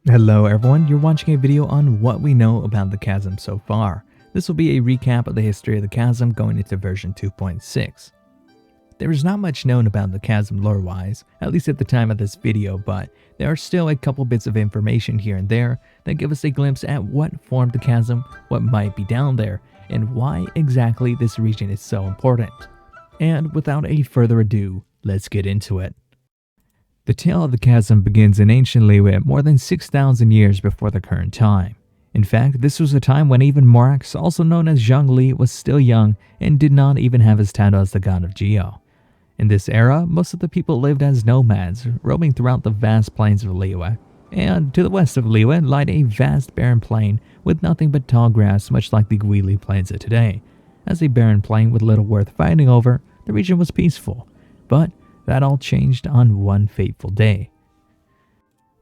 Hello everyone, you're watching a video on what we know about the Chasm so far. This will be a recap of the history of the Chasm going into version 2.6. There is not much known about the Chasm lore-wise, at least at the time of this video, but there are still a couple bits of information here and there that give us a glimpse at what formed the Chasm, what might be down there, and why exactly this region is so important. And without any further ado, let's get into it. The tale of the Chasm begins in ancient Liyue more than 6,000 years before the current time. In fact, this was a time when even Morax, also known as Zhongli, was still young and did not even have his title as the god of Geo. In this era, most of the people lived as nomads, roaming throughout the vast plains of Liyue. And to the west of Liyue lied a vast barren plain with nothing but tall grass, much like the Guili plains of today. As a barren plain with little worth fighting over, the region was peaceful. But that all changed on one fateful day.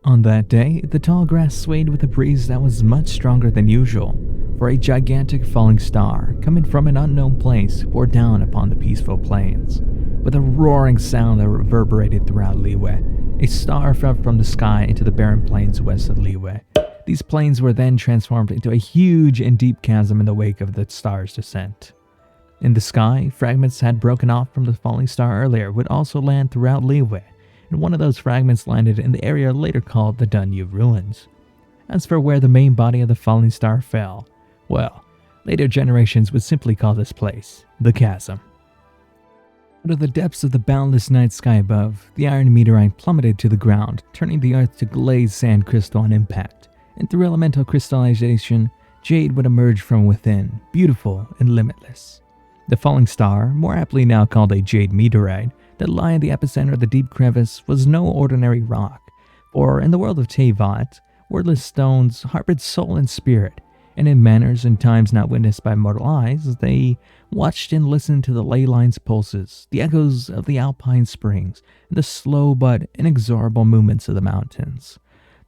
On that day, the tall grass swayed with a breeze that was much stronger than usual, for a gigantic falling star, coming from an unknown place, bore down upon the peaceful plains. With a roaring sound that reverberated throughout Liyue, a star fell from the sky into the barren plains west of Liyue. These plains were then transformed into a huge and deep chasm in the wake of the star's descent. In the sky, fragments had broken off from the falling star earlier would also land throughout Liyue, and one of those fragments landed in the area later called the Dunyu Ruins. As for where the main body of the falling star fell, well, later generations would simply call this place the Chasm. Out of the depths of the boundless night sky above, the iron meteorite plummeted to the ground, turning the earth to glazed sand crystal on impact, and through elemental crystallization, jade would emerge from within, beautiful and limitless. The falling star, more aptly now called a jade meteorite, that lay in the epicenter of the deep crevice was no ordinary rock, for in the world of Teyvat, wordless stones harbored soul and spirit, and in manners and times not witnessed by mortal eyes, they watched and listened to the ley line's pulses, the echoes of the alpine springs, and the slow but inexorable movements of the mountains.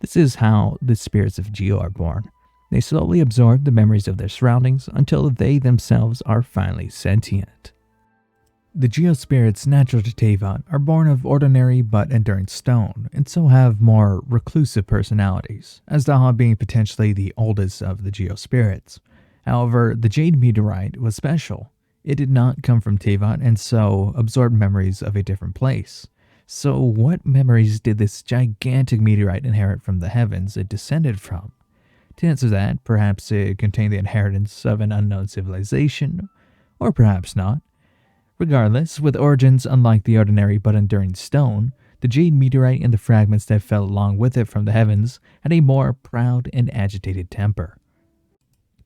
This is how the spirits of Geo are born. They slowly absorb the memories of their surroundings until they themselves are finally sentient. The Geo spirits natural to Teyvat are born of ordinary but enduring stone, and so have more reclusive personalities, Azdaha being potentially the oldest of the Geo spirits. However, the jade meteorite was special. It did not come from Teyvat and so absorbed memories of a different place. So what memories did this gigantic meteorite inherit from the heavens it descended from? To answer that, perhaps it contained the inheritance of an unknown civilization, or perhaps not. Regardless, with origins unlike the ordinary but enduring stone, the jade meteorite and the fragments that fell along with it from the heavens had a more proud and agitated temper.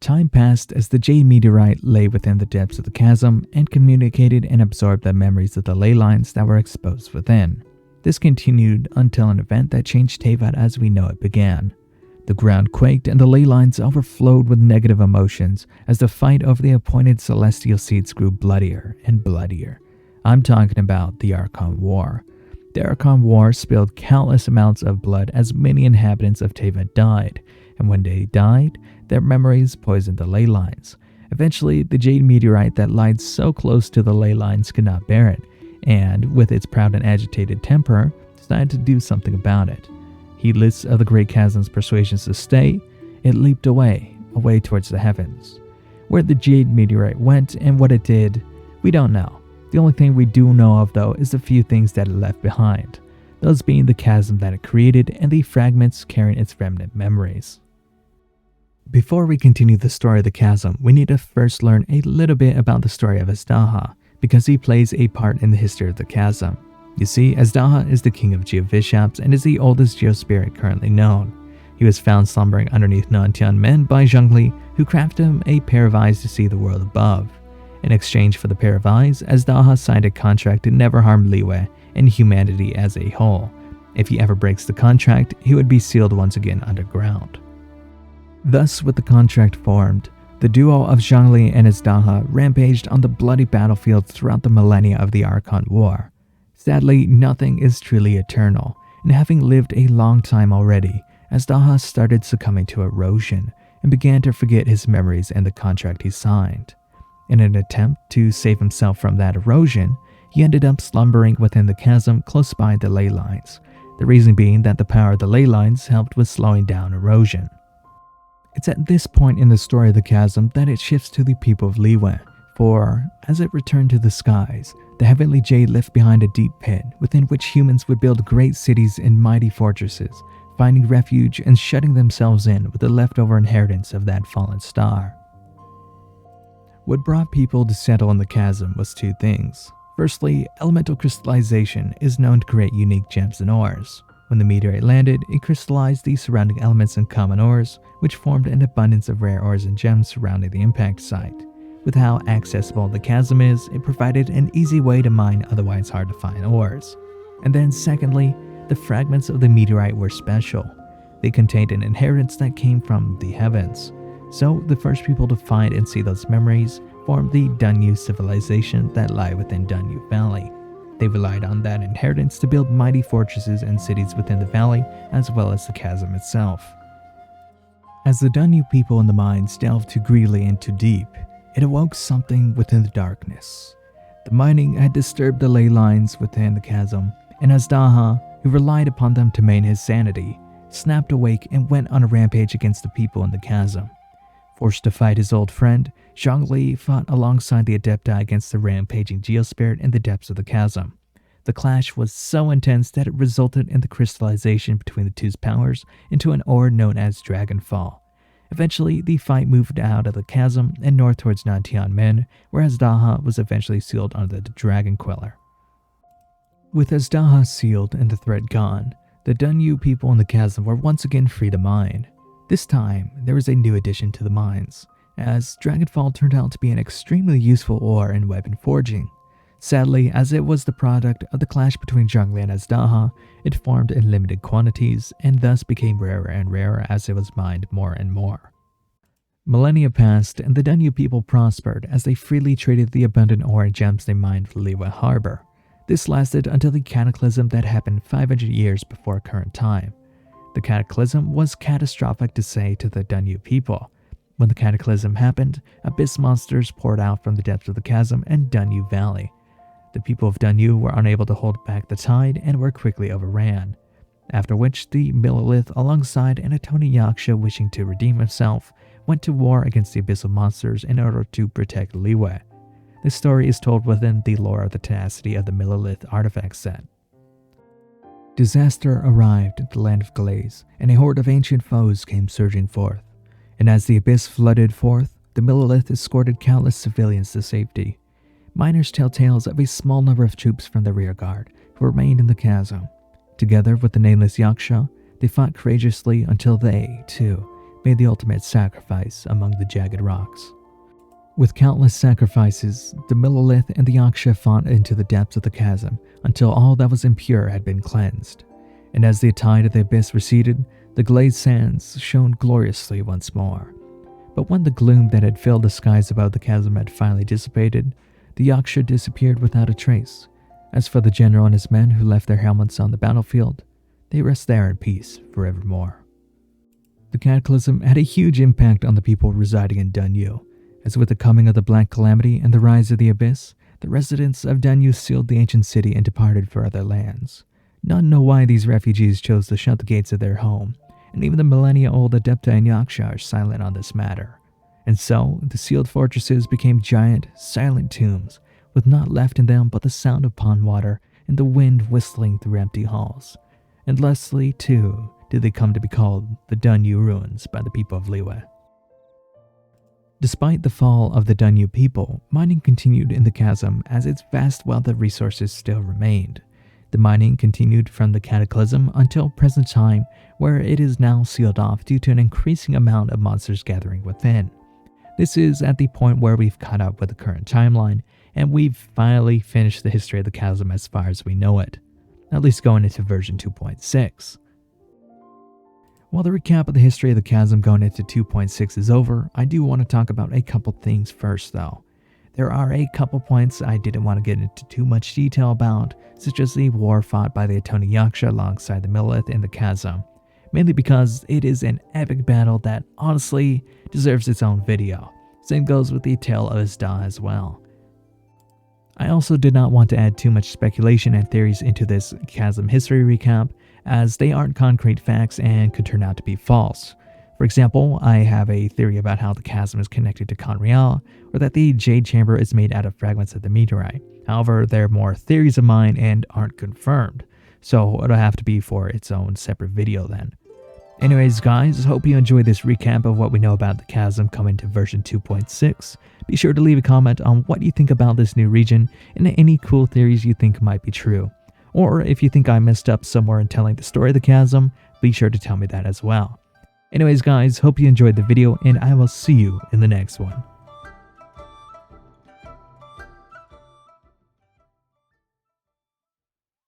Time passed as the jade meteorite lay within the depths of the chasm and communicated and absorbed the memories of the ley lines that were exposed within. This continued until an event that changed Teyvat as we know it began. The ground quaked and the ley lines overflowed with negative emotions as the fight over the appointed celestial seats grew bloodier and bloodier. I'm talking about the Archon War. The Archon War spilled countless amounts of blood as many inhabitants of Teyvat died, and when they died, their memories poisoned the ley lines. Eventually, the jade meteorite that lied so close to the ley lines could not bear it, and with its proud and agitated temper, decided to do something about it. Heedless of the Great Chasm's persuasions to stay, it leaped away towards the heavens. Where the jade meteorite went and what it did, we don't know. The only thing we do know of, though, is the few things that it left behind, those being the chasm that it created and the fragments carrying its remnant memories. Before we continue the story of the chasm, we need to first learn a little bit about the story of Azdaha, because he plays a part in the history of the chasm. You see, Azdaha is the king of Geovishaps and is the oldest Geospirit currently known. He was found slumbering underneath Nantian Men by Zhongli, who crafted him a pair of eyes to see the world above. In exchange for the pair of eyes, Azdaha signed a contract to never harm Liyue and humanity as a whole. If he ever breaks the contract, he would be sealed once again underground. Thus, with the contract formed, the duo of Zhongli and Azdaha rampaged on the bloody battlefields throughout the millennia of the Archon War. Sadly, nothing is truly eternal, and having lived a long time already, Azdaha started succumbing to erosion and began to forget his memories and the contract he signed. In an attempt to save himself from that erosion, he ended up slumbering within the chasm close by the ley lines. the reason being that the power of the ley lines helped with slowing down erosion. It's at this point in the story of the chasm that it shifts to the people of Liyue, for as it returned to the skies, the heavenly jade left behind a deep pit within which humans would build great cities and mighty fortresses, finding refuge and shutting themselves in with the leftover inheritance of that fallen star. What brought people to settle in the chasm was two things. Firstly, elemental crystallization is known to create unique gems and ores. When the meteorite landed, it crystallized the surrounding elements and common ores, which formed an abundance of rare ores and gems surrounding the impact site. With how accessible the chasm is, it provided an easy way to mine otherwise hard to find ores. And then secondly, the fragments of the meteorite were special. They contained an inheritance that came from the heavens. So the first people to find and see those memories formed the Dunyu civilization that lie within Dunyu Valley. They relied on that inheritance to build mighty fortresses and cities within the valley, as well as the chasm itself. As the Dunyu people in the mines delved too greedily and too deep, it awoke something within the darkness. The mining had disturbed the ley lines within the chasm, and Azdaha, who relied upon them to maintain his sanity, snapped awake and went on a rampage against the people in the chasm. Forced to fight his old friend, Zhongli fought alongside the Adepti against the rampaging Geospirit in the depths of the chasm. The clash was so intense that it resulted in the crystallization between the two's powers into an ore known as Dragonfall. Eventually, the fight moved out of the chasm and north towards Nantian-Men, where Azdaha was eventually sealed under the Dragon Queller. With Azdaha sealed and the threat gone, the Dunyu people in the chasm were once again free to mine. This time, there was a new addition to the mines, as Dragonfall turned out to be an extremely useful ore in weapon forging. Sadly, as it was the product of the clash between Zhongli and Azdaha, it formed in limited quantities and thus became rarer and rarer as it was mined more and more. Millennia passed and the Dunyu people prospered as they freely traded the abundant ore and gems they mined for Liyue Harbor. This lasted until the cataclysm that happened 500 years before current time. The cataclysm was catastrophic to say to the Dunyu people. When the cataclysm happened, abyss monsters poured out from the depths of the chasm and Dunyu Valley. The people of Dunyu were unable to hold back the tide and were quickly overran. After which, the Millelith, alongside an Antho Yaksha wishing to redeem himself, went to war against the abyssal monsters in order to protect Liyue. This story is told within the lore of the tenacity of the Millelith artifact set. Disaster arrived at the land of Glaze, and a horde of ancient foes came surging forth. And as the abyss flooded forth, the Millelith escorted countless civilians to safety. Miners tell tales of a small number of troops from the rearguard who remained in the chasm. Together with the nameless Yaksha, they fought courageously until they, too, made the ultimate sacrifice among the jagged rocks. With countless sacrifices, the Millelith and the Yaksha fought into the depths of the chasm until all that was impure had been cleansed. And as the tide of the abyss receded, the glazed sands shone gloriously once more. But when the gloom that had filled the skies above the chasm had finally dissipated, the Yaksha disappeared without a trace. As for the general and his men who left their helmets on the battlefield, they rest there in peace forevermore. The cataclysm had a huge impact on the people residing in Dunyu. As with the coming of the Black Calamity and the rise of the Abyss, the residents of Dunyu sealed the ancient city and departed for other lands. None know why these refugees chose to shut the gates of their home, and even the millennia-old Adepti and Yaksha are silent on this matter. And so, the sealed fortresses became giant, silent tombs, with naught left in them but the sound of pond water and the wind whistling through empty halls. And lastly, too, did they come to be called the Dunyu Ruins by the people of Liyue. Despite the fall of the Dunyu people, mining continued in the chasm as its vast wealth of resources still remained. The mining continued from the cataclysm until present time, where it is now sealed off due to an increasing amount of monsters gathering within. This is at the point where we've caught up with the current timeline, and we've finally finished the history of the chasm as far as we know it, at least going into version 2.6. While the recap of the history of the chasm going into 2.6 is over, I do want to talk about a couple things first though. There are a couple points I didn't want to get into too much detail about, such as the war fought by the Antho Yaksha alongside the Millelith in the chasm, mainly because it is an epic battle that honestly deserves its own video. Same goes with the tale of Azdaha as well. I also did not want to add too much speculation and theories into this chasm history recap, as they aren't concrete facts and could turn out to be false. For example, I have a theory about how the chasm is connected to Conrail, or that the Jade Chamber is made out of fragments of the meteorite. However, they're more theories of mine and aren't confirmed, so it'll have to be for its own separate video then. Anyways guys, hope you enjoyed this recap of what we know about the chasm coming to version 2.6. Be sure to leave a comment on what you think about this new region and any cool theories you think might be true. Or if you think I messed up somewhere in telling the story of the chasm, be sure to tell me that as well. Anyways guys, hope you enjoyed the video and I will see you in the next one.